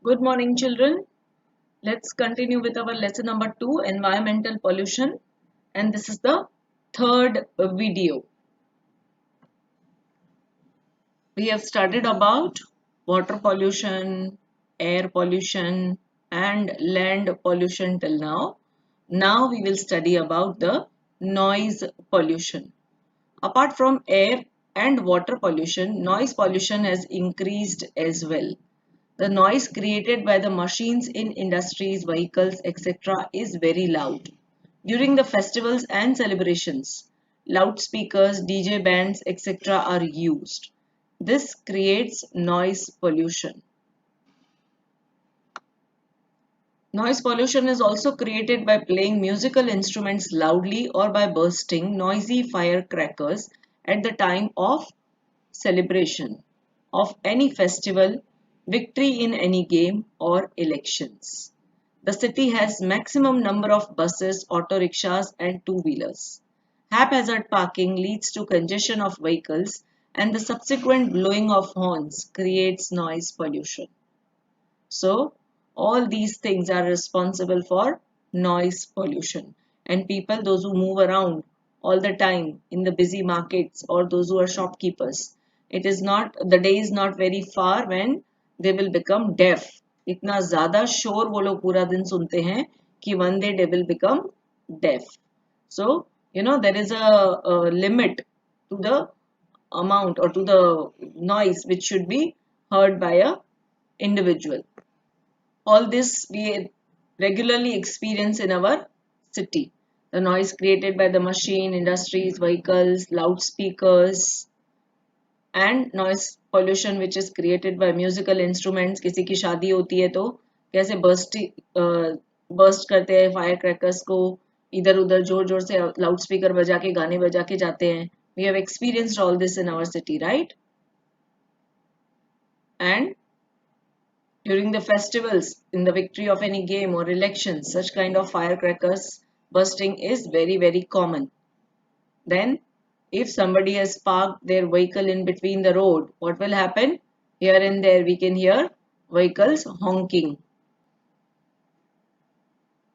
Good morning, children. Let's continue with our lesson number 2, environmental pollution. And this is the third video. We have studied about water pollution, air pollution, and land pollution till now. Now we will study about the noise pollution. Apart from air and water pollution, noise pollution has increased as well. The noise created by the machines in industries, vehicles, etc. is very loud. During the festivals and celebrations, loudspeakers, DJ bands, etc. are used. This creates noise pollution. Noise pollution is also created by playing musical instruments loudly or by bursting noisy firecrackers at the time of celebration of any festival, victory in any game, or elections. The city has maximum number of buses, auto rickshaws, and two-wheelers. Haphazard parking leads to congestion of vehicles, and the subsequent blowing of horns creates noise pollution. So, all these things are responsible for noise pollution. And people, those who move around all the time in the busy markets or those who are shopkeepers, it is not, the day is not very far when they will become deaf. इतना ज़्यादा शोर वो लोग पूरा दिन सुनते हैं कि one day they will become deaf. So, there is a limit to the amount or to the noise which should be heard by a individual. All this we regularly experience in our city. The noise created by the machine, industries, vehicles, loudspeakers, and noise pollution which is created by musical instruments. किसी की शादी होती है तो कैसे burst करते हैं fire crackers को, इधर उधर जोर जोर से लाउड स्पीकर बजा के गाने बजा के जाते हैं. We have experienced all this in our city, right? And during the festivals, in the victory of any game or elections, such kind of firecrackers bursting is very, very common. Then, if somebody has parked their vehicle in between the road, what will happen? Here and there we can hear vehicles honking.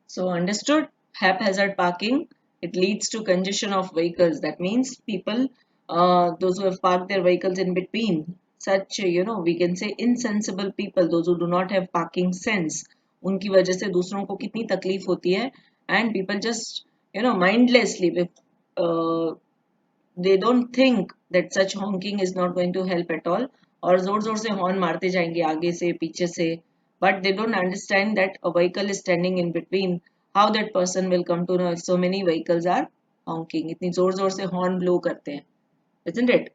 So, understood? Haphazard parking, it leads to congestion of vehicles. That means people, those who have parked their vehicles in between, such, we can say insensible people, those who do not have parking sense, उनकी वजह से दूसरों को कितनी तकलीफ होती है. And people just, mindlessly, they don't think that such honking is not going to help at all. और जोर जोर से हॉर्न मारते जाएंगे आगे से पीछे से. But they don't understand that a vehicle is standing in between. How that person will come to know if so many vehicles are honking? इतनी जोर जोर से हॉर्न ब्लो करते हैं, isn't it?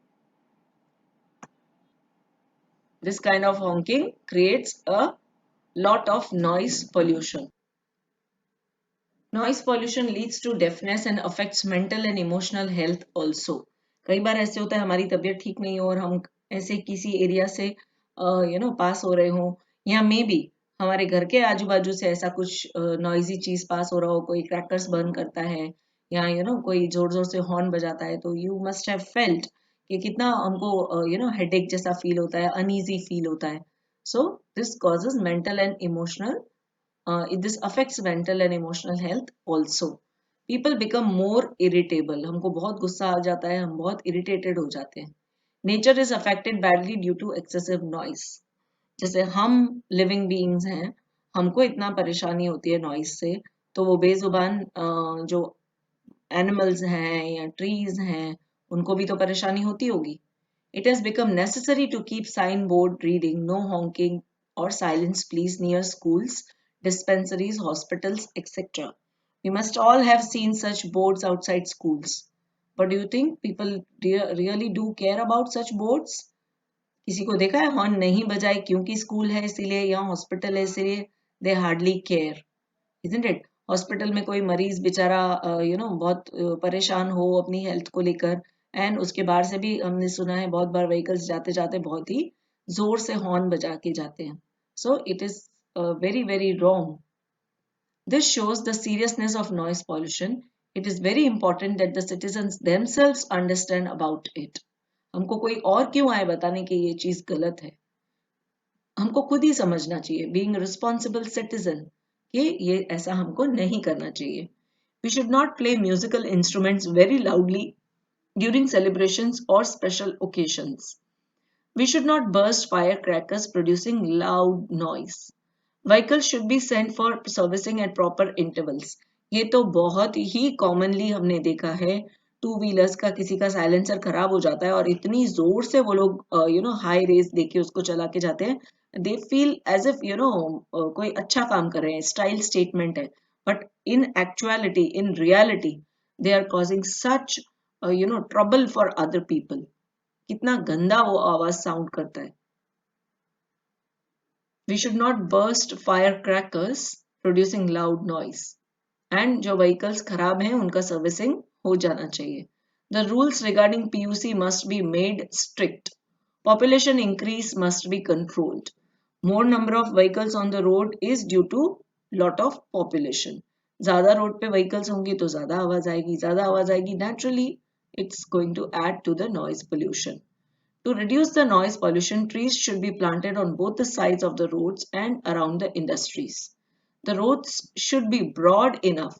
This kind of honking creates a lot of noise pollution. Noise pollution leads to deafness and affects mental and emotional health also. कई बार ऐसे होता है हमारी तबीयत ठीक नहीं हो और हम ऐसे किसी एरिया से पास हो रहे हो, या मे बी हमारे घर के आजू बाजू से ऐसा कुछ नॉइजी चीज पास हो रहा हो, कोई क्रैकर्स बर्न करता है या कोई जोर जोर से हॉर्न बजाता है, तो यू मस्ट हैव फेल्ट कि कितना हमको हेडेक जैसा फील होता है, अनईजी फील होता है. So this causes mental and emotional this affects mental and emotional health also. People become more irritable. हमको बहुत गुस्सा आ जाता है, हम बहुत irritated हो जाते हैं. Nature is affected badly due to excessive noise. जैसे हम living beings हैं, हमको इतना परेशानी होती है noise से, तो वो बेजुबान जो animals हैं या trees हैं, उनको भी तो परेशानी होती होगी. It has become necessary to keep signboard reading no honking or silence please near schools, dispensaries, hospitals, etc. We must all have seen such boards outside schools. But do you think people really do care about such boards? किसी को देखा है horn नहीं बजाए क्योंकि school है इसीलिए या हॉस्पिटल है इसीलिए? They hardly care, isn't it? Hospital में कोई मरीज बेचारा बहुत परेशान हो अपनी हेल्थ को लेकर, एंड उसके बाहर से भी हमने सुना है बहुत बार व्हीकल्स जाते जाते बहुत ही जोर से हॉर्न बजा के जाते हैं. So it is very, very wrong. This shows the seriousness of noise pollution. It is very important that the citizens themselves understand about it. हमको कोई और क्यों आए बताने कि ये चीज गलत है. हमको खुद ही समझना चाहिए, बीइंग रिस्पॉन्सिबल सिटीजन, कि ये ऐसा हमको नहीं करना चाहिए. We should not play musical instruments very loudly during celebrations or special occasions. We should not burst firecrackers producing loud noise. Vehicles should be sent for servicing at proper intervals. ये तो बहुत ही कॉमनली हमने देखा है. Two wheelers का किसी का silencer खराब हो जाता है और इतनी जोर से वो लोग हाई रेस देके उसको चला के जाते हैं. दे फील एज इफ कोई अच्छा काम कर रहे हैं, स्टाइल स्टेटमेंट है. But in actuality, in reality, they are causing such trouble for other people. कितना गंदा वो आवाज साउंड करता है. We should not burst firecrackers producing loud noise. And जो vehicles खराब हैं उनका servicing हो जाना चाहिए. The rules regarding PUC must be made strict. Population increase must be controlled. More number of vehicles on the road is due to lot of population. ज़्यादा road पे vehicles होंगी तो ज़्यादा आवाज आएगी, naturally it's going to add to the noise pollution. To reduce the noise pollution, trees should be planted on both the sides of the roads and around the industries. The roads should be broad enough.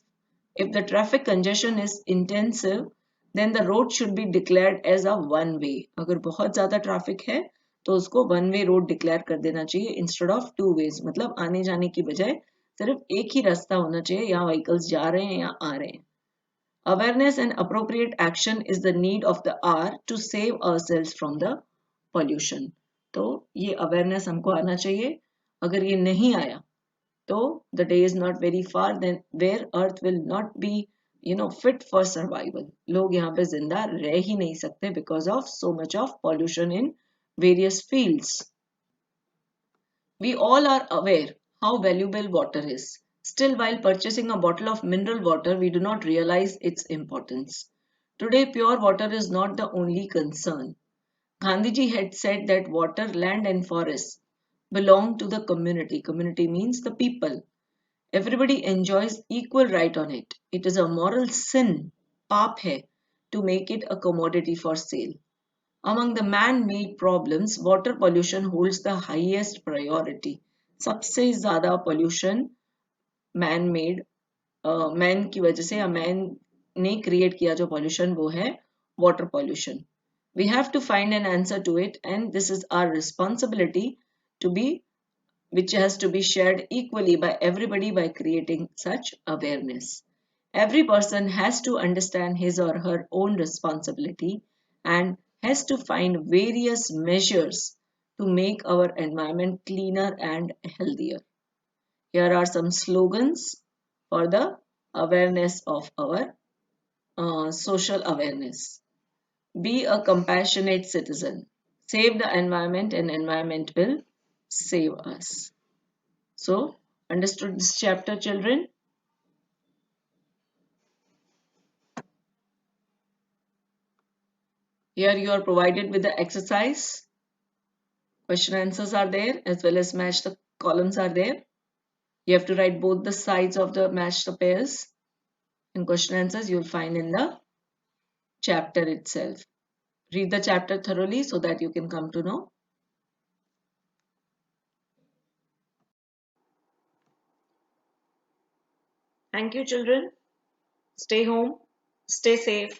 If the traffic congestion is intensive, then the road should be declared as a one way. अगर बहुत ज़्यादा traffic है तो उसको one way road declare कर देना चाहिए instead of two ways. मतलब आने जाने की बजाय सिर्फ एक ही रास्ता होना चाहिए, यहाँ vehicles जा रहे हैं या आ रहे हैं. Awareness and appropriate action is the need of the hour to save ourselves from the pollution. तो ये awareness हमको आना चाहिए. अगर ये नहीं आया तो the day is not very far then where earth will not be fit for survival. लोग यहाँ पे जिंदा रह ही नहीं सकते because of so much of pollution in various fields. We all are aware how valuable water is. Still, while purchasing a bottle of mineral water, we do not realize its importance. Today, pure water is not the only concern. Gandhiji had said that water, land, and forests belong to the community. Community means the people. Everybody enjoys equal right on it. It is a moral sin, paap hai, to make it a commodity for sale. Among the man-made problems, water pollution holds the highest priority. सबसे ज़्यादा pollution man-made, man की वजह से या man ने create किया जो pollution वो है water pollution. We have to find an answer to it, and this is our responsibility to be, which has to be shared equally by everybody by creating such awareness. Every person has to understand his or her own responsibility and has to find various measures to make our environment cleaner and healthier. Here are some slogans for the awareness of our social awareness. Be a compassionate citizen. Save the environment and environment will save us. So, understood this chapter, children? Here you are provided with the exercise. Question answers are there as well as match the columns are there. You have to write both the sides of the match the pairs. And question answers you'll find in the chapter itself. Read the chapter thoroughly so that you can come to know. Thank you, children. Stay home, stay safe.